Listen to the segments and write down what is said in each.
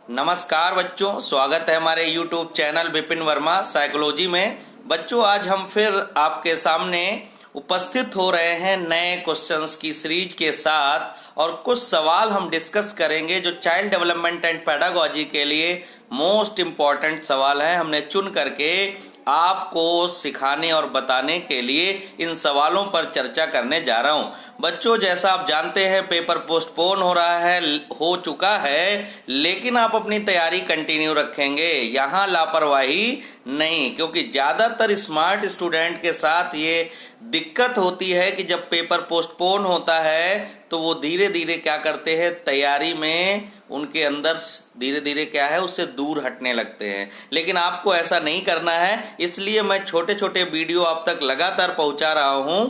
नमस्कार बच्चों, स्वागत है हमारे YouTube channel Vipin Verma psychology में। बच्चों, आज हम फिर आपके सामने उपस्थित हो रहे हैं नए क्वेश्चंस की सीरीज के साथ और कुछ सवाल हम डिस्कस करेंगे जो चाइल्ड डेवलपमेंट एंड पेडागोजी के लिए मोस्ट इम्पॉर्टेंट सवाल है। हमने चुन करके आपको सिखाने और बताने के लिए इन सवालों पर चर्चा करने जा रहा हूं। बच्चों, जैसा आप जानते हैं पेपर पोस्टपोन हो चुका है, लेकिन आप अपनी तैयारी कंटिन्यू रखेंगे। यहाँ लापरवाही नहीं, क्योंकि ज्यादातर स्मार्ट स्टूडेंट के साथ ये दिक्कत होती है कि जब पेपर पोस्टपोन होता है तो वो धीरे धीरे क्या करते हैं, तैयारी में उनके अंदर धीरे धीरे क्या है, उससे दूर हटने लगते हैं। लेकिन आपको ऐसा नहीं करना है, इसलिए मैं छोटे छोटे वीडियो आप तक लगातार पहुंचा रहा हूं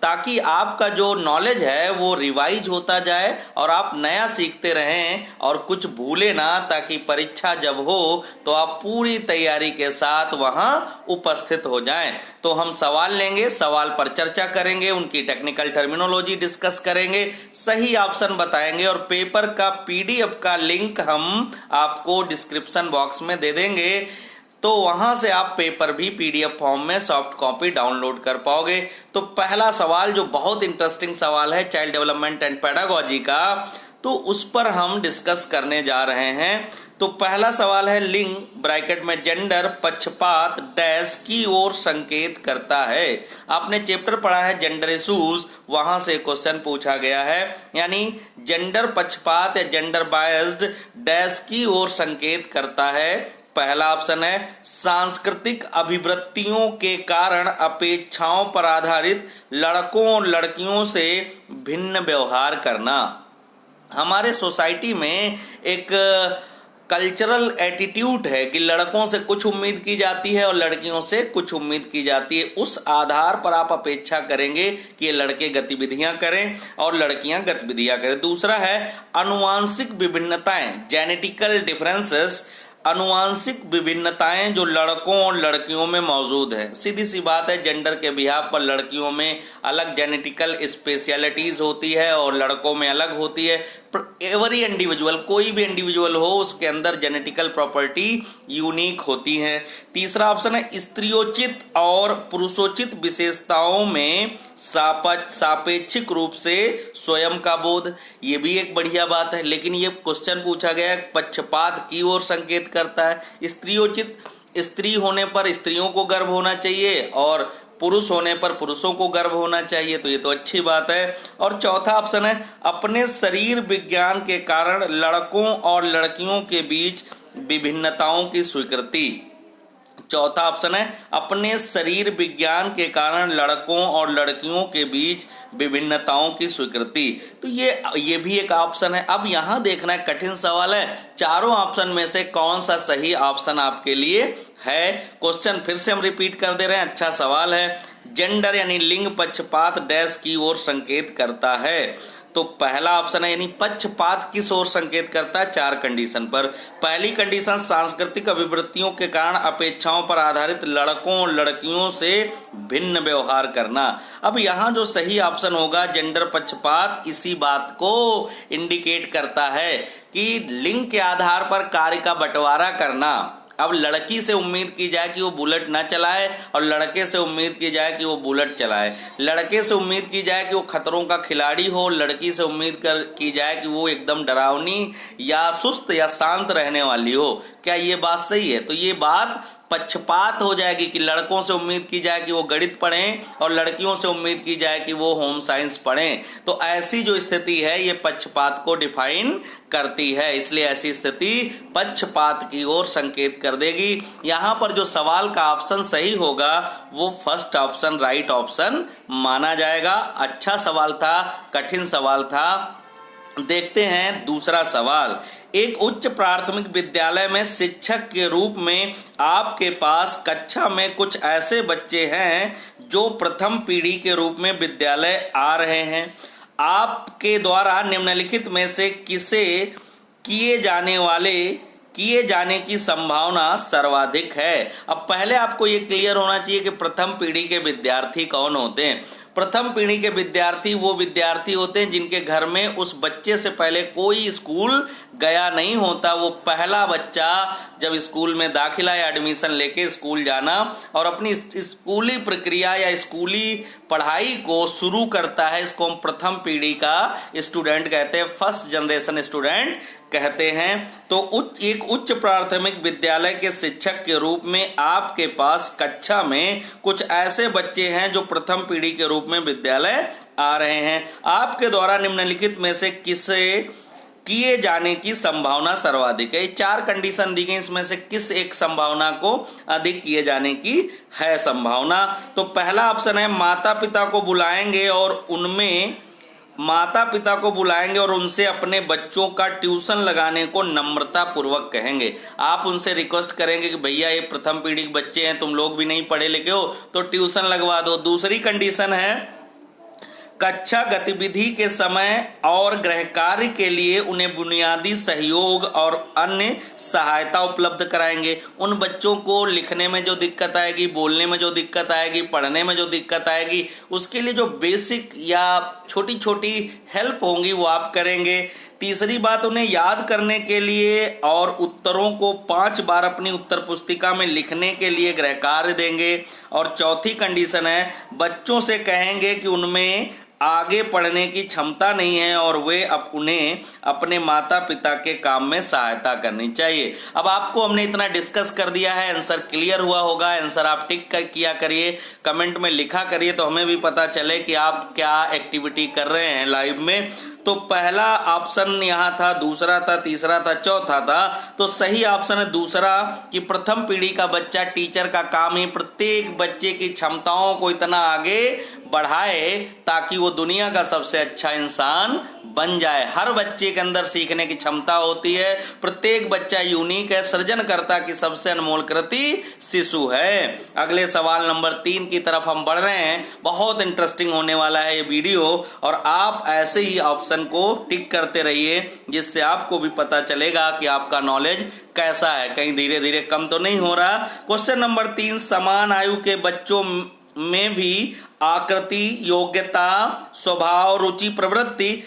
ताकि आपका जो नॉलेज है वो रिवाइज होता जाए और आप नया सीखते रहें और कुछ भूले ना, ताकि परीक्षा जब हो तो आप पूरी तैयारी के साथ वहां उपस्थित हो जाएं। तो हम सवाल लेंगे, सवाल पर चर्चा करेंगे, उनकी टेक्निकल टर्मिनोलॉजी डिस्कस करेंगे, सही ऑप्शन बताएंगे और पेपर का पीडीएफ का लिंक हम आपको डिस्क्रिप्शन बॉक्स में दे देंगे। तो वहां से आप पेपर भी पीडीएफ फॉर्म में सॉफ्ट कॉपी डाउनलोड कर पाओगे। तो पहला सवाल जो बहुत इंटरेस्टिंग सवाल है चाइल्ड डेवलपमेंट एंड पेडागोजी का, तो उस पर हम डिस्कस करने जा रहे हैं। तो पहला सवाल है, लिंग ब्रैकेट में जेंडर पक्षपात डैश की ओर संकेत करता है। आपने चैप्टर पढ़ा है जेंडर इश्यूज, वहां से क्वेश्चन पूछा गया है, यानी जेंडर पक्षपात या जेंडर बायस्ड डैश की ओर संकेत करता है। पहला ऑप्शन है सांस्कृतिक अभिवृत्तियों के कारण अपेक्षाओं पर आधारित लड़कों और लड़कियों से भिन्न व्यवहार करना। हमारे सोसाइटी में एक कल्चरल एटीट्यूड है कि लड़कों से कुछ उम्मीद की जाती है और लड़कियों से कुछ उम्मीद की जाती है। उस आधार पर आप अपेक्षा करेंगे कि ये लड़के गतिविधियां करें और लड़कियां गतिविधियां करें। दूसरा है अनुवांशिक विभिन्नताएं, जेनेटिकल डिफरेंसेस, अनुवांशिक विभिन्नताएं जो लड़कों और लड़कियों में मौजूद है। सीधी सी बात है, जेंडर के बिहाफ पर लड़कियों में अलग जेनेटिकल स्पेशलिटीज होती है और लड़कों में अलग होती है। एवरी इंडिविजुअल, कोई भी इंडिविजुअल हो, उसके अंदर जेनेटिकल प्रॉपर्टी यूनिक होती है। तीसरा ऑप्शन है स्त्रियोचित और पुरुषोचित विशेषताओं में सापेक्षिक रूप से स्वयं का बोध। ये भी एक बढ़िया बात है, लेकिन ये क्वेश्चन पूछा गया है पक्षपात की ओर संकेत करता है। स्त्रियोचित, स्त्री होने पर स्त्रियों को गर्व होना चाहिए और पुरुष होने पर पुरुषों को गर्व होना चाहिए, तो ये तो अच्छी बात है। और चौथा ऑप्शन है अपने शरीर विज्ञान के कारण लड़कों और लड़कियों के बीच विभिन्नताओं की स्वीकृति। चौथा ऑप्शन है अपने शरीर विज्ञान के कारण लड़कों और लड़कियों के बीच विभिन्नताओं की स्वीकृति। तो ये भी एक ऑप्शन है। अब यहां देखना है, कठिन सवाल है, चारों ऑप्शन में से कौन सा सही ऑप्शन आपके लिए है। क्वेश्चन फिर से हम रिपीट कर दे रहे हैं, अच्छा सवाल है। जेंडर यानी लिंग पक्षपात डैश की ओर संकेत करता है। तो पहला ऑप्शन है, यानी पक्षपात किस ओर संकेत करता है, चार कंडीशन पर। पहली कंडीशन सांस्कृतिक अभिवृत्तियों के कारण अपेक्षाओं पर आधारित लड़कों और लड़कियों से भिन्न व्यवहार करना। अब यहाँ जो सही ऑप्शन होगा जेंडर पक्षपात, इसी बात को इंडिकेट करता है कि लिंग के आधार पर कार्य का बंटवारा करना। अब लड़की से उम्मीद की जाए कि वो बुलेट ना चलाए और लड़के से उम्मीद की जाए कि वो बुलेट चलाए। लड़के से उम्मीद की जाए कि वो खतरों का खिलाड़ी हो, लड़की से उम्मीद की जाए कि वो एकदम डरावनी या सुस्त या शांत रहने वाली हो। क्या ये बात सही है? तो ये बात पक्षपात हो जाएगी कि लड़कों से उम्मीद की जाए कि वो गणित पढ़ें और लड़कियों से उम्मीद की जाए कि वो होम साइंस पढ़ें। तो ऐसी जो स्थिति है ये पक्षपात को डिफाइन करती है, इसलिए ऐसी स्थिति पक्षपात की ओर संकेत कर देगी। यहां पर जो सवाल का ऑप्शन सही होगा वो फर्स्ट ऑप्शन राइट ऑप्शन माना जाएगा। अच्छा सवाल था, कठिन सवाल था। देखते हैं दूसरा सवाल। एक उच्च प्राथमिक विद्यालय में शिक्षक के रूप में आपके पास कक्षा में कुछ ऐसे बच्चे हैं जो प्रथम पीढ़ी के रूप में विद्यालय आ रहे हैं। आपके द्वारा निम्नलिखित में से किसे किए जाने की संभावना सर्वाधिक है। अब पहले आपको ये क्लियर होना चाहिए कि प्रथम पीढ़ी के विद्यार्थी कौन होते हैं। प्रथम पीढ़ी के विद्यार्थी वो विद्यार्थी होते हैं जिनके घर में उस बच्चे से पहले कोई स्कूल गया नहीं होता। वो पहला बच्चा जब स्कूल में दाखिला या एडमिशन लेके स्कूल जाना और अपनी स्कूली प्रक्रिया या स्कूली पढ़ाई को शुरू करता है, इसको हम प्रथम पीढ़ी का स्टूडेंट कहते हैं, फर्स्ट जनरेशन स्टूडेंट कहते हैं। तो एक उच्च प्राथमिक विद्यालय के शिक्षक के रूप में आपके पास कक्षा में कुछ ऐसे बच्चे हैं जो प्रथम पीढ़ी के रूप में विद्यालय आ रहे हैं। आपके द्वारा निम्नलिखित में से किसे किए जाने की संभावना सर्वाधिक है? 4 कंडीशन दी गई, इसमें से किस एक संभावना को अधिक किए जाने की है संभावना? तो पहला ऑप्शन है माता पिता को बुलाएंगे और उनसे अपने बच्चों का ट्यूशन लगाने को नम्रता पूर्वक कहेंगे। आप उनसे रिक्वेस्ट करेंगे कि भैया ये प्रथम पीढ़ी के बच्चे हैं, तुम लोग भी नहीं पढ़े लिखे हो तो ट्यूशन लगवा दो। दूसरी कंडीशन है कक्षा गतिविधि के समय और गृह कार्य के लिए उन्हें बुनियादी सहयोग और अन्य सहायता उपलब्ध कराएंगे। उन बच्चों को लिखने में जो दिक्कत आएगी, बोलने में जो दिक्कत आएगी, पढ़ने में जो दिक्कत आएगी, उसके लिए जो बेसिक या छोटी छोटी हेल्प होंगी वो आप करेंगे। तीसरी बात, उन्हें याद करने के लिए और उत्तरों को 5 बार अपनी उत्तर पुस्तिका में लिखने के लिए गृह कार्य देंगे। और चौथी कंडीशन है बच्चों से कहेंगे कि उनमें आगे पढ़ने की क्षमता नहीं है और वे उन्हें अपने माता पिता के काम में सहायता करनी चाहिए। अब आपको हमने इतना डिस्कस कर दिया है, आंसर क्लियर हुआ होगा। आंसर आप टिक किया करिए, कमेंट में लिखा करिए तो हमें भी पता चले कि आप क्या एक्टिविटी कर रहे हैं लाइव में। तो पहला ऑप्शन यहाँ था, दूसरा था, तीसरा था, चौथा था। तो सही ऑप्शन है दूसरा कि प्रथम पीढ़ी का बच्चा, टीचर का काम ही प्रत्येक बच्चे की क्षमताओं को इतना आगे बढ़ाए ताकि वो दुनिया का सबसे अच्छा इंसान बन जाए। हर बच्चे के अंदर सीखने की क्षमता होती है, प्रत्येक बच्चा यूनिक है, सृजनकर्ता की सबसे अनमोल कृति शिशु है। अगले सवाल नंबर 3 की तरफ हम बढ़ रहे हैं। बहुत इंटरेस्टिंग होने वाला है ये वीडियो और आप ऐसे ही ऑप्शन को टिक करते रहिए जिससे आपको भी पता चलेगा कि आपका नॉलेज कैसा है, कहीं धीरे धीरे कम तो नहीं हो रहा। क्वेश्चन नंबर 3, समान आयु के बच्चों में भी आकृति, योग्यता, स्वभाव, रुचि, प्रवृत्ति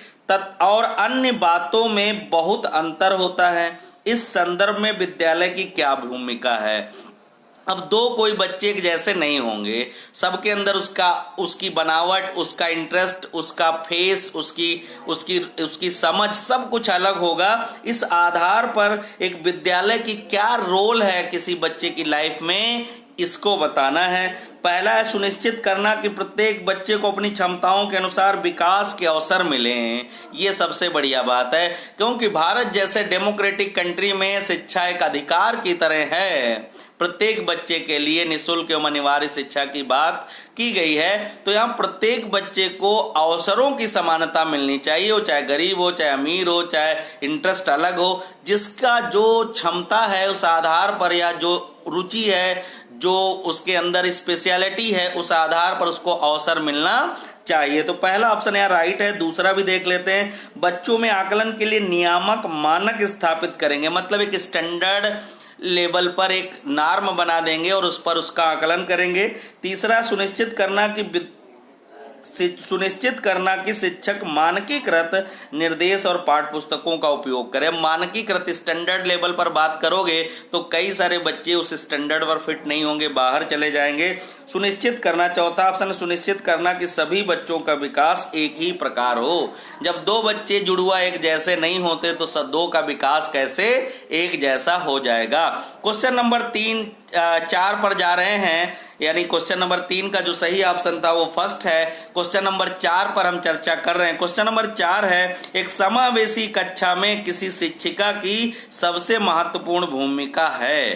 और अन्य बातों में बहुत अंतर होता है। इस संदर्भ में विद्यालय की क्या भूमिका है? अब दो कोई बच्चे एक जैसे नहीं होंगे, सबके अंदर उसकी बनावट, उसका इंटरेस्ट, उसका फेस, उसकी समझ सब कुछ अलग होगा। इस आधार पर एक विद्यालय की क्या रोल है किसी बच्चे की लाइफ में, इसको बताना है। पहला है सुनिश्चित करना कि प्रत्येक बच्चे को अपनी क्षमताओं के अनुसार विकास के अवसर मिले। ये सबसे बढ़िया बात है क्योंकि भारत जैसे डेमोक्रेटिक कंट्री में शिक्षा एक अधिकार की तरह है। प्रत्येक बच्चे के लिए निःशुल्क एवं अनिवार्य शिक्षा की बात की गई है। तो यहाँ प्रत्येक बच्चे को अवसरों की समानता मिलनी चाहिए, वो चाहे गरीब हो, चाहे अमीर हो, चाहे इंटरेस्ट अलग हो। जिसका जो क्षमता है उस आधार पर या जो रुचि है, जो उसके अंदर स्पेशलिटी है, उस आधार पर उसको अवसर मिलना चाहिए। तो पहला ऑप्शन यहाँ राइट है। दूसरा भी देख लेते हैं, बच्चों में आकलन के लिए नियामक मानक स्थापित करेंगे, मतलब एक स्टैंडर्ड लेवल पर एक नॉर्म बना देंगे और उस पर उसका आकलन करेंगे। तीसरा सुनिश्चित करना कि शिक्षक मानकीकृत निर्देश और पाठ्य पुस्तकों का उपयोग करें। मानकीकृत स्टैंडर्ड लेवल पर बात करोगे तो कई सारे बच्चे उस स्टैंडर्ड पर फिट नहीं होंगे, बाहर चले जाएंगे। सुनिश्चित करना, चौथा ऑप्शन सुनिश्चित करना कि सभी बच्चों का विकास एक ही प्रकार हो। जब दो बच्चे जुड़वा एक जैसे नहीं होते तो दो का विकास कैसे एक जैसा हो जाएगा। क्वेश्चन नंबर 4 पर जा रहे हैं, यानी क्वेश्चन नंबर 3 का जो सही ऑप्शन था वो फर्स्ट है। क्वेश्चन नंबर 4 पर हम चर्चा कर रहे हैं। क्वेश्चन नंबर 4 है, एक समावेशी कक्षा में किसी शिक्षिका की सबसे महत्वपूर्ण भूमिका है।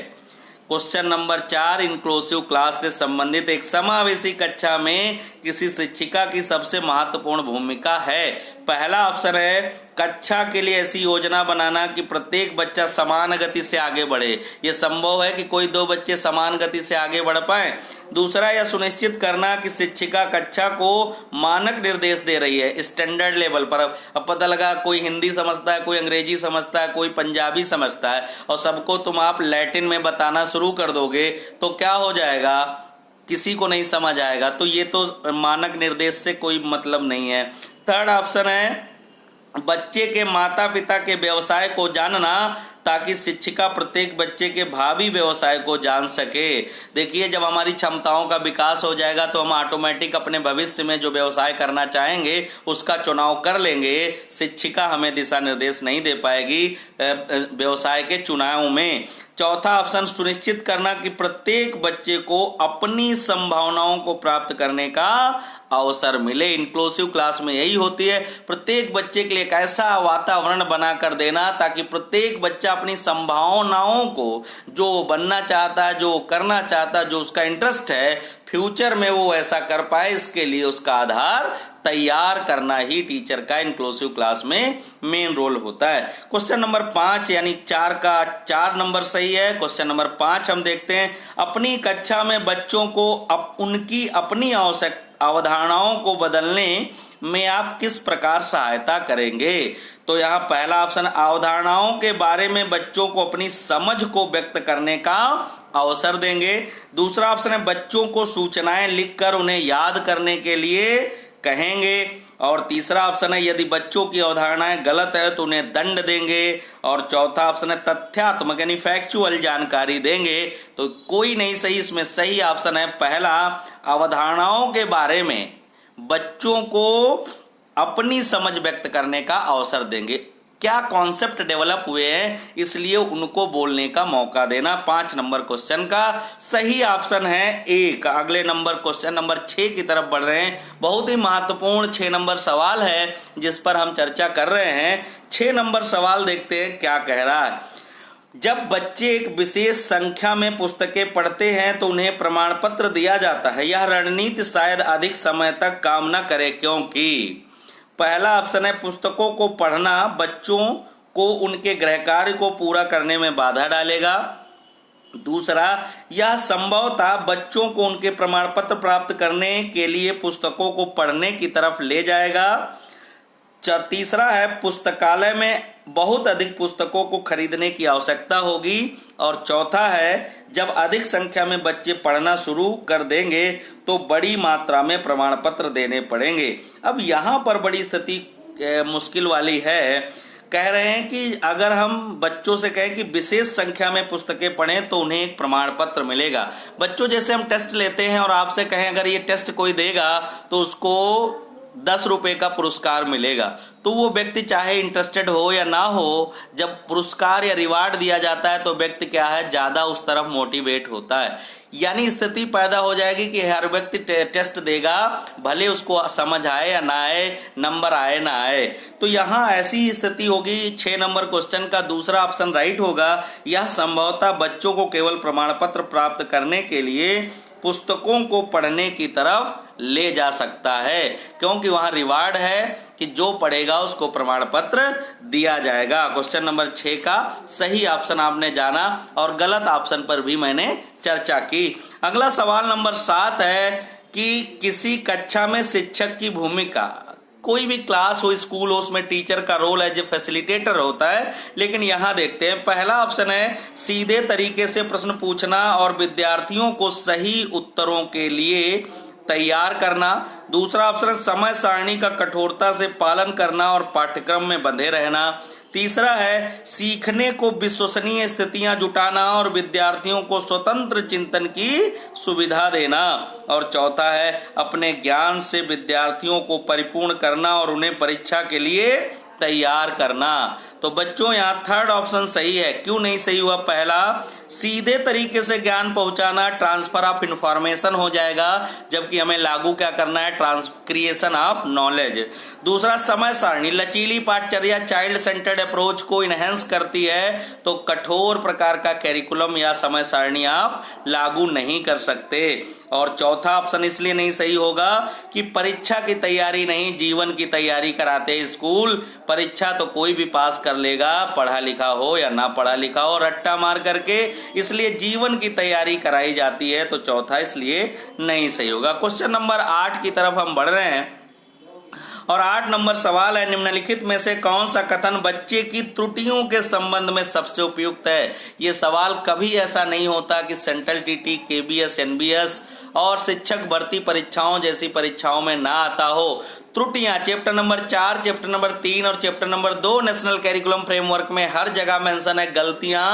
क्वेश्चन नंबर 4 इंक्लूसिव क्लास से संबंधित एक समावेशी कक्षा में किसी शिक्षिका की सबसे महत्वपूर्ण भूमिका है। पहला ऑप्शन है कक्षा के लिए ऐसी योजना बनाना कि प्रत्येक बच्चा समान गति से आगे बढ़े। यह संभव है कि कोई दो बच्चे समान गति से आगे बढ़ पाए। दूसरा, यह सुनिश्चित करना कि शिक्षिका कक्षा को मानक निर्देश दे रही है स्टैंडर्ड लेवल पर। अब पता लगा कोई हिंदी समझता है, कोई अंग्रेजी समझता है, कोई पंजाबी समझता है और सबको तुम आप लैटिन में बताना शुरू कर दोगे तो क्या हो जाएगा, किसी को नहीं समझ आएगा, तो ये तो मानक निर्देश से कोई मतलब नहीं है। थर्ड ऑप्शन है बच्चे के माता पिता के व्यवसाय को जानना ताकि शिक्षिका प्रत्येक बच्चे के भावी व्यवसाय को जान सके। देखिए, जब हमारी क्षमताओं का विकास हो जाएगा तो हम ऑटोमेटिक अपने भविष्य में जो व्यवसाय करना चाहेंगे उसका चुनाव कर लेंगे। शिक्षिका हमें दिशा निर्देश नहीं दे पाएगी व्यवसाय के चुनाव में। चौथा ऑप्शन सुनिश्चित करना कि प्रत्येक बच्चे को अपनी संभावनाओं को प्राप्त करने का अवसर मिले। इंक्लूसिव क्लास में यही होती है, प्रत्येक बच्चे के लिए एक ऐसा वातावरण बनाकर देना ताकि प्रत्येक बच्चा अपनी संभावनाओं को, जो बनना चाहता है, जो करना चाहता है, जो उसका इंटरेस्ट है, फ्यूचर में वो ऐसा कर पाए, इसके लिए उसका आधार तैयार करना ही टीचर का इंक्लूसिव क्लास में मेन रोल होता है। क्वेश्चन नंबर 5 यानी 4 का 4 नंबर सही है। क्वेश्चन नंबर 5 हम देखते हैं, अपनी कक्षा में बच्चों को उनकी अपनी अवधारणाओं को बदलने में आप किस प्रकार सहायता करेंगे। तो यहाँ पहला ऑप्शन, अवधारणाओं के बारे में बच्चों को अपनी समझ को व्यक्त करने का अवसर देंगे। दूसरा ऑप्शन है बच्चों को सूचनाएं लिखकर उन्हें याद करने के लिए कहेंगे। और तीसरा ऑप्शन है यदि बच्चों की अवधारणाएं गलत है तो उन्हें दंड देंगे। और चौथा ऑप्शन है तथ्यात्मक यानी फैक्चुअल जानकारी देंगे। तो कोई नहीं सही, इसमें सही ऑप्शन है पहला, अवधारणाओं के बारे में बच्चों को अपनी समझ व्यक्त करने का अवसर देंगे। क्या कॉन्सेप्ट डेवलप हुए हैं इसलिए उनको बोलने का मौका देना। 5 नंबर क्वेश्चन का सही ऑप्शन है 1। अगले नंबर क्वेश्चन नंबर 6 की तरफ बढ़ रहे हैं। बहुत ही महत्वपूर्ण 6 नंबर सवाल है जिस पर हम चर्चा कर रहे हैं। 6 नंबर सवाल देखते हैं क्या कह रहा है। जब बच्चे एक विशेष संख्या में पुस्तकें पढ़ते हैं तो उन्हें प्रमाण पत्र दिया जाता है। यह रणनीति शायद अधिक समय तक काम न करे क्योंकि पहला ऑप्शन है पुस्तकों को पढ़ना बच्चों को उनके गृह कार्य को पूरा करने में बाधा डालेगा। दूसरा, यह संभवतः बच्चों को उनके प्रमाण पत्र प्राप्त करने के लिए पुस्तकों को पढ़ने की तरफ ले जाएगा। तीसरा है पुस्तकालय में बहुत अधिक पुस्तकों को खरीदने की आवश्यकता होगी। और चौथा है जब अधिक संख्या में बच्चे पढ़ना शुरू कर देंगे तो बड़ी मात्रा में प्रमाण पत्र देने पड़ेंगे। अब यहाँ पर बड़ी स्थिति मुश्किल वाली है। कह रहे हैं कि अगर हम बच्चों से कहें कि विशेष संख्या में पुस्तकें पढ़ें तो उन्हें एक प्रमाण पत्र मिलेगा। बच्चों जैसे हम टेस्ट लेते हैं और आपसे कहें अगर ये टेस्ट कोई देगा तो उसको 10 रुपए का पुरस्कार मिलेगा, तो वो व्यक्ति चाहे इंटरेस्टेड हो या ना हो, जब पुरस्कार या रिवार्ड दिया जाता है तो व्यक्ति क्या है ज्यादा उस तरफ मोटिवेट होता है। यानी स्थिति पैदा हो जाएगी कि हर व्यक्ति टेस्ट देगा, भले उसको समझ आए या ना आए, नंबर आए ना आए। तो यहाँ ऐसी स्थिति होगी। 6 नंबर क्वेश्चन का दूसरा ऑप्शन राइट होगा। यह संभवतः बच्चों को केवल प्रमाण पत्र प्राप्त करने के लिए पुस्तकों को पढ़ने की तरफ ले जा सकता है, क्योंकि वहां रिवार्ड है कि जो पढ़ेगा उसको प्रमाण पत्र दिया जाएगा। क्वेश्चन नंबर 6 का सही ऑप्शन आपने जाना और गलत ऑप्शन पर भी मैंने चर्चा की। अगला सवाल नंबर 7 है कि किसी कक्षा में शिक्षक की भूमिका, कोई भी क्लास हो, स्कूल हो, उसमें टीचर का रोल एज ए फैसिलिटेटर होता है। लेकिन यहाँ देखते हैं पहला ऑप्शन है सीधे तरीके से प्रश्न पूछना और विद्यार्थियों को सही उत्तरों के लिए तैयार करना। दूसरा ऑप्शन है समय सारणी का कठोरता से पालन करना और पाठ्यक्रम में बंधे रहना। तीसरा है सीखने को विश्वसनीय स्थितियां जुटाना और विद्यार्थियों को स्वतंत्र चिंतन की सुविधा देना। और चौथा है अपने ज्ञान से विद्यार्थियों को परिपूर्ण करना और उन्हें परीक्षा के लिए तैयार करना। तो बच्चों यहाँ थर्ड ऑप्शन सही है। क्यों नहीं सही हुआ? पहला, सीधे तरीके से ज्ञान पहुंचाना ट्रांसफर ऑफ इंफॉर्मेशन हो जाएगा, जबकि हमें लागू क्या करना है? Creation of knowledge. दूसरा, समय सारणी लचीली पाठचर्या चाइल्ड सेंटर्ड अप्रोच को इनहेंस करती है, तो कठोर प्रकार का कैरिकुलम या समय सारणी आप लागू नहीं कर सकते। और चौथा ऑप्शन इसलिए नहीं सही होगा कि परीक्षा की तैयारी नहीं, जीवन की तैयारी कराते हैं स्कूल। परीक्षा तो कोई भी पास कर लेगा, पढ़ा लिखा हो या ना पढ़ा लिखा हो, रट्टा मार करके, इसलिए जीवन की तैयारी कराई जाती है। तो चौथा इसलिए नहीं सही होगा। क्वेश्चन नंबर 8 की तरफ हम बढ़ रहे हैं और 8 नंबर सवाल है निम्नलिखित में से कौन सा कथन बच्चे की त्रुटियों के संबंध में सबसे उपयुक्त है? ये सवाल कभी ऐसा नहीं होता कि सेंट्रल टीटी, केबीएस, एनबीएस और शिक्षक भर्ती परीक्षाओं जैसी परीक्षाओं में ना आता हो। त्रुटियां चैप्टर नंबर 4, चैप्टर नंबर 3 और chapter number 2 national curriculum framework में हर जगह मेंशन है। गलतियां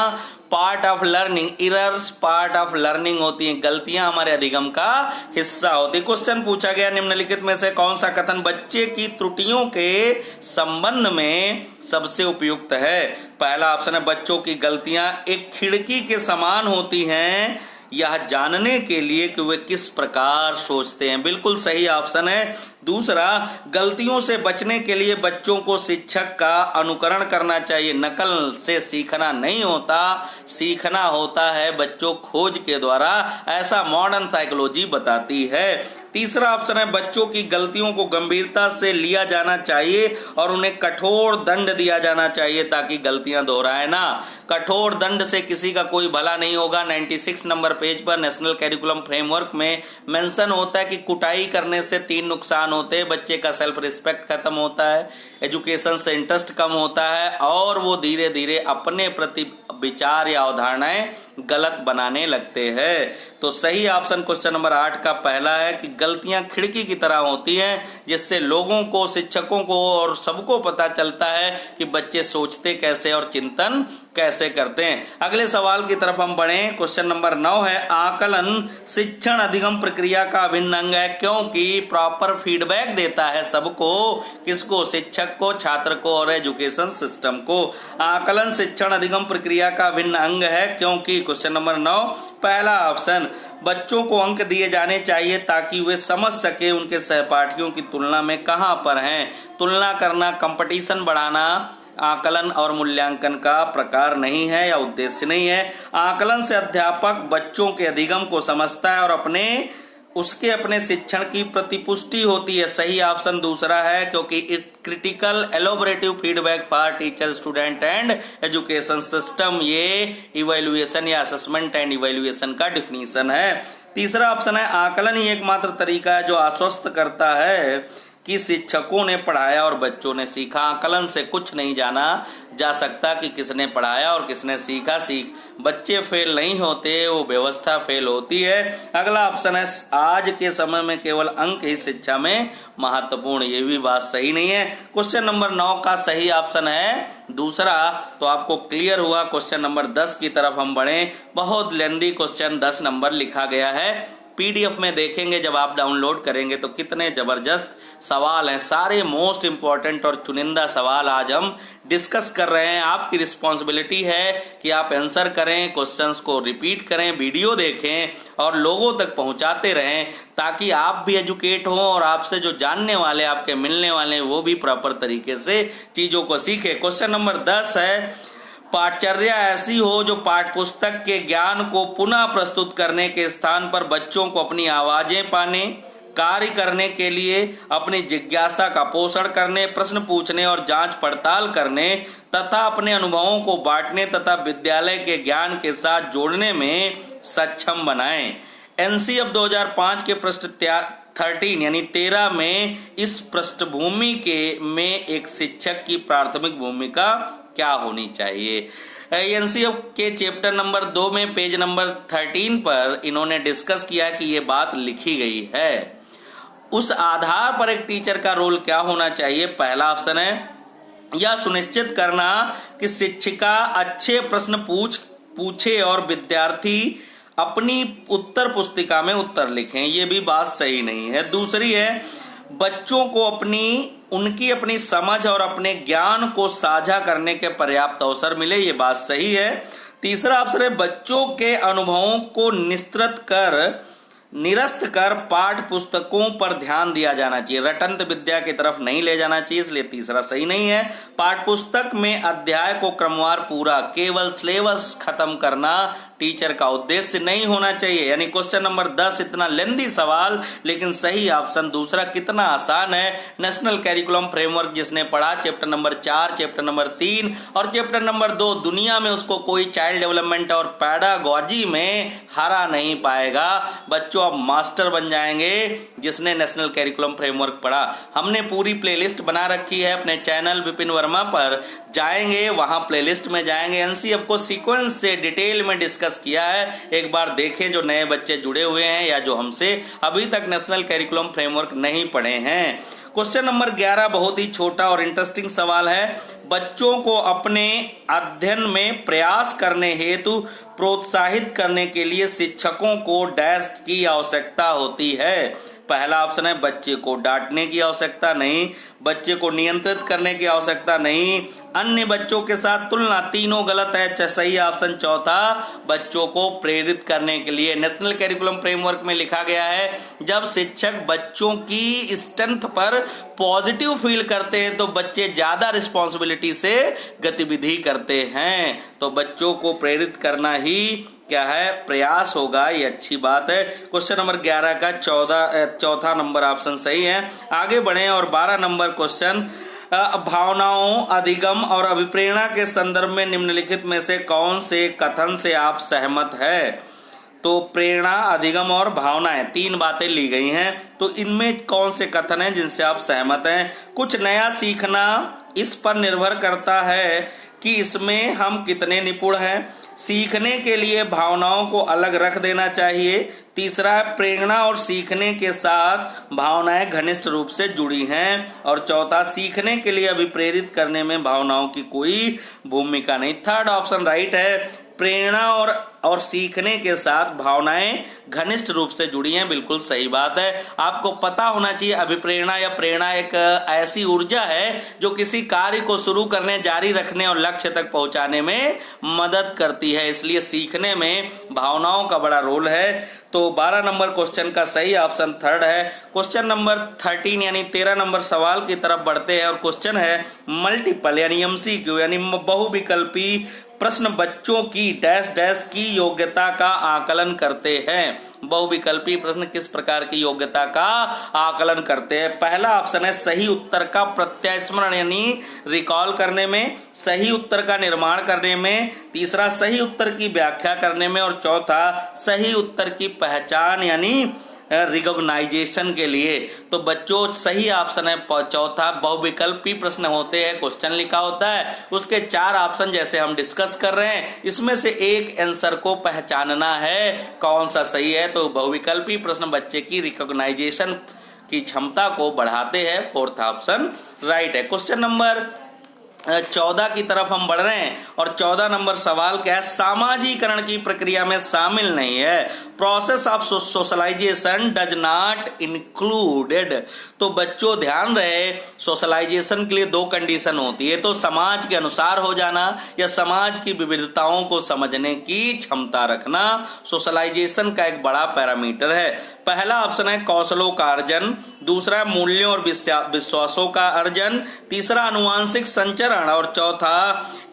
part of learning, errors part of learning होती हैं। गलतियां हमारे अधिगम का हिस्सा होती है। क्वेश्चन पूछा गया निम्नलिखित में से कौन सा कथन बच्चे की त्रुटियों के संबंध में सबसे उपयुक्त है? पहला ऑप्शन है बच्चों की गलतियां एक खिड़की के समान होती हैं यह जानने के लिए कि वे किस प्रकार सोचते हैं। बिल्कुल सही ऑप्शन है। दूसरा, गलतियों से बचने के लिए बच्चों को शिक्षक का अनुकरण करना चाहिए। नकल से सीखना नहीं होता, सीखना होता है बच्चों खोज के द्वारा, ऐसा मॉडर्न साइकोलॉजी बताती है। तीसरा ऑप्शन है बच्चों की गलतियों को गंभीरता से लिया जाना चाहिए और उन्हें कठोर दंड दिया जाना चाहिए ताकि गलतियां दोहराए ना। कठोर दंड से किसी का कोई भला नहीं होगा। 96 नंबर पेज पर नेशनल कैरिकुलम फ्रेमवर्क में मेंशन होता है कि कुटाई करने से 3 नुकसान होते हैं। बच्चे का सेल्फ रिस्पेक्ट खत्म होता है, एजुकेशन से इंटरेस्ट कम होता है और वो धीरे धीरे अपने प्रति विचार या अवधारणाएं गलत बनाने लगते हैं। तो सही ऑप्शन क्वेश्चन नंबर 8 का पहला है कि गलतियां खिड़की की तरह होती हैं जिससे लोगों को, शिक्षकों को और सबको पता चलता है कि बच्चे सोचते कैसे और चिंतन कैसे करते हैं। अगले सवाल की तरफ हम बढ़ें। क्वेश्चन नंबर 9 है आकलन शिक्षण अधिगम प्रक्रिया का अभिन्न अंग है क्योंकि प्रॉपर फीडबैक देता है सबको। किसको? शिक्षक को, छात्र को और एजुकेशन सिस्टम को। आकलन शिक्षण अधिगम प्रक्रिया का अभिन्न अंग है क्योंकि क्वेश्चन नंबर 9 पहला ऑप्शन बच्चों को अंक दिए जाने चाहिए ताकि वे समझ सके उनके सहपाठियों की तुलना में कहां पर हैं। तुलना करना, कंपटीशन बढ़ाना आकलन और मूल्यांकन का प्रकार नहीं है या उद्देश्य नहीं है। आकलन से अध्यापक बच्चों के अधिगम को समझता है और अपने शिक्षण की प्रतिपुष्टि होती है। सही ऑप्शन दूसरा है क्योंकि critical elaborative feedback for teacher, student and education system, ये इवैल्यूएशन या असेसमेंट एंड इवैल्यूएशन का डिफिनीशन है। तीसरा ऑप्शन है आकलन ही एकमात्र तरीका है जो आश्वस्त करता है कि शिक्षकों ने पढ़ाया और बच्चों ने सीखा। आकलन से कुछ नहीं जाना जा सकता कि किसने पढ़ाया और किसने सीखा। बच्चे फेल नहीं होते, वो व्यवस्था फेल होती है। अगला ऑप्शन है आज के समय में केवल अंक ही शिक्षा में महत्वपूर्ण, ये भी बात सही नहीं है। क्वेश्चन नंबर 9 का सही ऑप्शन है दूसरा। तो आपको क्लियर हुआ। क्वेश्चन नंबर 10 की तरफ हम बढ़े। बहुत लेंदी क्वेश्चन 10 नंबर लिखा गया है। पीडीएफ में देखेंगे जब आप डाउनलोड करेंगे तो कितने जबरदस्त सवाल हैं। सारे मोस्ट इंपॉर्टेंट और चुनिंदा सवाल आज हम डिस्कस कर रहे हैं। आपकी रिस्पॉन्सिबिलिटी है कि आप आंसर करें, क्वेश्चंस को रिपीट करें, वीडियो देखें और लोगों तक पहुंचाते रहें ताकि आप भी एजुकेट हो और आपसे जो जानने वाले, आपके मिलने वाले, वो भी प्रॉपर तरीके से चीजों को सीखे। क्वेश्चन नंबर 10 है पाठचर्या ऐसी हो जो पाठ्यपुस्तक के ज्ञान को पुनः प्रस्तुत करने के स्थान पर बच्चों को अपनी आवाजें पाने, कार्य करने के लिए, अपनी जिज्ञासा का पोषण करने, प्रश्न पूछने और जांच पड़ताल करने तथा अपने अनुभवों को बांटने तथा विद्यालय के ज्ञान के साथ जोड़ने में सक्षम बनाएं। एनसीएफ 2005 के पृष्ठ 13 यानी 13 में इस पृष्ठभूमि में एक शिक्षक की प्राथमिक भूमिका क्या होनी चाहिए। एनसीएफ के चैप्टर नंबर 2 में पेज नंबर 13 पर इन्होंने डिस्कस किया कि ये बात लिखी गई है। उस आधार पर एक टीचर का रोल क्या होना चाहिए। पहला ऑप्शन है यह सुनिश्चित करना कि शिक्षिका अच्छे प्रश्न पूछे और विद्यार्थी अपनी उत्तर पुस्तिका में उत्तर लिखें, ये भी बात सही नहीं है। दूसरी है बच्चों को उनकी अपनी समझ और अपने ज्ञान को साझा करने के पर्याप्त अवसर मिले, ये बात सही है। तीसरा ऑप्शन है बच्चों के अनुभवों को निरस्त कर पाठ्य पुस्तकों पर ध्यान दिया जाना चाहिए, रटंत विद्या की तरफ नहीं ले जाना चाहिए, इसलिए तीसरा सही नहीं है। पाठ्यपुस्तक में अध्याय को क्रमवार पूरा, केवल सिलेबस खत्म करना टीचर का उद्देश्य नहीं होना चाहिए। यानी क्वेश्चन नंबर 10 इतना लेंदी सवाल लेकिन सही ऑप्शन दूसरा। कितना आसान है। नेशनल कैरिकुलम फ्रेमवर्क जिसने पढ़ा चैप्टर नंबर 4, चैप्टर नंबर 3 और चैप्टर नंबर 2, दुनिया में उसको कोई चाइल्ड डेवलपमेंट और पैडागॉजी में हरा नहीं पाएगा। बच्चों अब मास्टर बन जाएंगे जिसने नेशनल कैरिकुलम फ्रेमवर्क पढ़ा। हमने पूरी प्लेलिस्ट बना रखी है अपने चैनल विपिन वर्मा पर, जाएंगे वहां प्लेलिस्ट में जाएंगे, एनसीएफ को सीक्वेंस से डिटेल में डिस्कस डिस्कस किया है, एक बार देखें जो नए बच्चे जुड़े हुए हैं या जो हमसे अभी तक नेशनल करिकुलम फ्रेमवर्क नहीं पढ़े हैं। क्वेश्चन नंबर 11 बहुत ही छोटा और इंटरेस्टिंग सवाल है। बच्चों को अपने अध्ययन में प्रयास करने हेतु प्रोत्साहित करने के लिए शिक्षकों को डैश की आवश्यकता होती है। पहला ऑप्शन है बच्चे को डांटने की आवश्यकता नहीं, बच्चे को नियंत्रित करने की आवश्यकता नहीं, अन्य बच्चों के साथ तुलना, तीनों गलत है। सही ऑप्शन चौथा, बच्चों को प्रेरित करने के लिए। नेशनल करिकुलम फ्रेमवर्क में लिखा गया है जब शिक्षक बच्चों की स्ट्रेंथ पर पॉजिटिव फील करते हैं तो बच्चे ज्यादा रिस्पॉन्सिबिलिटी से गतिविधि करते हैं। तो बच्चों को प्रेरित करना ही क्या है, प्रयास होगा। ये अच्छी बात है। क्वेश्चन नंबर 11 का चौथा नंबर ऑप्शन सही है। आगे बढ़े और 12 नंबर क्वेश्चन, भावनाओं, अधिगम और अभिप्रेरणा के संदर्भ में निम्नलिखित में से कौन से कथन से आप सहमत है? तो प्रेरणा, अधिगम और भावनाएं, तीन बातें ली गई हैं। तो इनमें कौन से कथन हैं जिनसे आप सहमत हैं? कुछ नया सीखना इस पर निर्भर करता है कि इसमें हम कितने निपुण हैं। सीखने के लिए भावनाओं को अलग रख देना चाहिए। तीसरा है प्रेरणा और सीखने के साथ भावनाएं घनिष्ठ रूप से जुड़ी हैं। और चौथा, सीखने के लिए अभिप्रेरित करने में भावनाओं की कोई भूमिका नहीं। थर्ड ऑप्शन राइट है। प्रेरणा और सीखने के साथ भावनाएं घनिष्ठ रूप से जुड़ी हैं, बिल्कुल सही बात है। आपको पता होना चाहिए अभिप्रेरणा या प्रेरणा एक ऐसी ऊर्जा है जो किसी कार्य को शुरू करने, जारी रखने और लक्ष्य तक पहुंचाने में मदद करती है। इसलिए सीखने में भावनाओं का बड़ा रोल है। तो 12 नंबर क्वेश्चन का सही ऑप्शन थर्ड है। क्वेश्चन नंबर 13 यानी 13 नंबर सवाल की तरफ बढ़ते हैं और क्वेश्चन है मल्टीपल यानी MCQ यानी बहुविकल्पी प्रश्न बच्चों की डैश डैश की योग्यता का आकलन करते हैं। बहुविकल्पी प्रश्न किस प्रकार की योग्यता का आकलन करते हैं? पहला ऑप्शन है सही उत्तर का प्रत्यास्मरण यानी रिकॉल करने में, सही उत्तर का निर्माण करने में, तीसरा सही उत्तर की व्याख्या करने में और चौथा सही उत्तर की पहचान यानी रिकॉग्नाइजेशन के लिए। तो बच्चों सही ऑप्शन है चौथा। बहुविकल्पी प्रश्न होते हैं, क्वेश्चन लिखा होता है, उसके 4 ऑप्शन जैसे हम डिस्कस कर रहे हैं, इसमें से एक आंसर को पहचानना है कौन सा सही है। तो बहुविकल्पी प्रश्न बच्चे की रिकॉग्नाइजेशन की क्षमता को बढ़ाते हैं। फोर्थ ऑप्शन राइट है। क्वेश्चन नंबर 14 की तरफ हम बढ़ रहे हैं और 14 नंबर सवाल क्या है? सामाजिकरण की प्रक्रिया में शामिल नहीं है। Process of socialization does not included. तो बच्चों ध्यान रहे, सोशलाइजेशन के लिए 2 कंडीशन होती है, तो समाज के अनुसार हो जाना या समाज की विविधताओं को समझने की क्षमता रखना सोशलाइजेशन का एक बड़ा पैरामीटर है। पहला ऑप्शन है कौशलों का अर्जन, दूसरा मूल्यों और विश्वासों का अर्जन, तीसरा अनुवांशिक संचरण और चौथा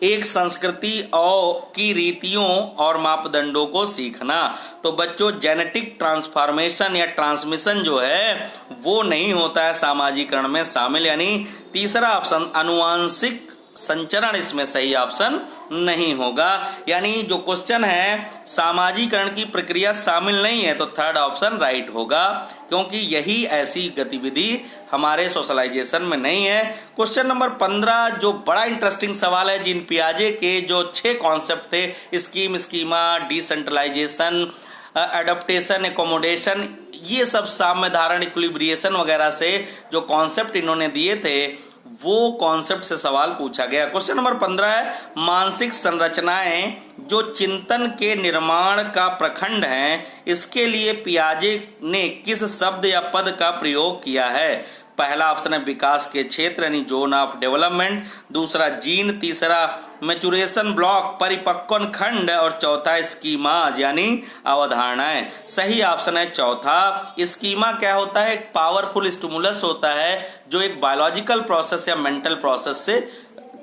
एक संस्कृति की रीतियों और मापदंडों को सीखना। तो बच्चों जेनेटिक ट्रांसफॉर्मेशन या ट्रांसमिशन जो है वो नहीं होता है सामाजिकरण में शामिल, यानी तीसरा ऑप्शन अनुवांशिक संचरण इसमें सही ऑप्शन नहीं होगा। यानी जो क्वेश्चन है सामाजिकरण की प्रक्रिया शामिल नहीं है तो थर्ड ऑप्शन राइट होगा, क्योंकि यही ऐसी गतिविधि हमारे सोशलाइजेशन में नहीं है। क्वेश्चन नंबर 15 जो बड़ा इंटरेस्टिंग सवाल है, जीन पियाजे के जो 6 कॉन्सेप्ट थे, scheme, schema, decentralization, adaptation, accommodation, ये सब साम्य धारण, इक्विलिब्रिएशन वगैरह से जो कॉन्सेप्ट इन्होंने दिए थे वो कॉन्सेप्ट से सवाल पूछा गया। क्वेश्चन नंबर 15 है मानसिक संरचनाएं जो चिंतन के निर्माण का प्रखंड हैं, इसके लिए पियाजे ने किस शब्द या पद का प्रयोग किया है? पहला ऑप्शन है विकास के क्षेत्र यानी जोन ऑफ डेवलपमेंट, दूसरा जीन, तीसरा मैचुरेशन ब्लॉक परिपक्वन खंड और चौथा स्कीमाज यानी अवधारणाएं। सही ऑप्शन है चौथा। स्कीमा क्या होता है? एक पावरफुल स्टिमुलस होता है जो एक बायोलॉजिकल प्रोसेस या मेंटल प्रोसेस से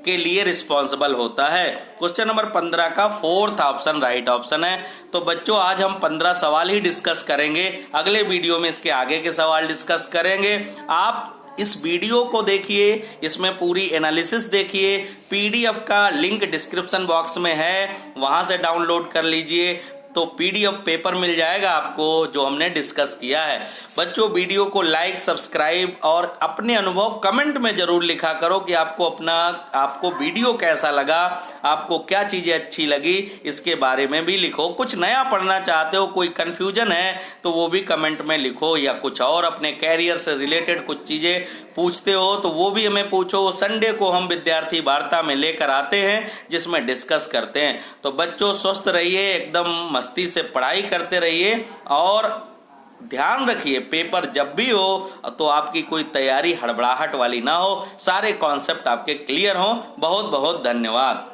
के लिए रिस्पॉन्सिबल होता है। क्वेश्चन नंबर 15 का फोर्थ ऑप्शन राइट ऑप्शन है। तो बच्चों आज हम 15 सवाल ही डिस्कस करेंगे, अगले वीडियो में इसके आगे के सवाल डिस्कस करेंगे। आप इस वीडियो को देखिए, इसमें पूरी एनालिसिस देखिए, PDF का लिंक डिस्क्रिप्शन बॉक्स में है, वहां से डाउनलोड कर लीजिए। तो पीडीएफ पेपर मिल जाएगा आपको जो हमने डिस्कस किया है। बच्चों वीडियो को लाइक, सब्सक्राइब और अपने अनुभव कमेंट में जरूर लिखा करो कि आपको वीडियो कैसा लगा, आपको क्या चीजें अच्छी लगी, इसके बारे में भी लिखो। कुछ नया पढ़ना चाहते हो, कोई कंफ्यूजन है तो वो भी कमेंट में लिखो, या कुछ और अपने कैरियर से रिलेटेड कुछ चीजें पूछते हो तो वो भी हमें पूछो। संडे को हम विद्यार्थी वार्ता में लेकर आते हैं जिसमें डिस्कस करते हैं। तो बच्चों स्वस्थ रहिए, एकदम मस्ती से पढ़ाई करते रहिए और ध्यान रखिए पेपर जब भी हो तो आपकी कोई तैयारी हड़बड़ाहट वाली ना हो, सारे कॉन्सेप्ट आपके क्लियर हो। बहुत बहुत धन्यवाद।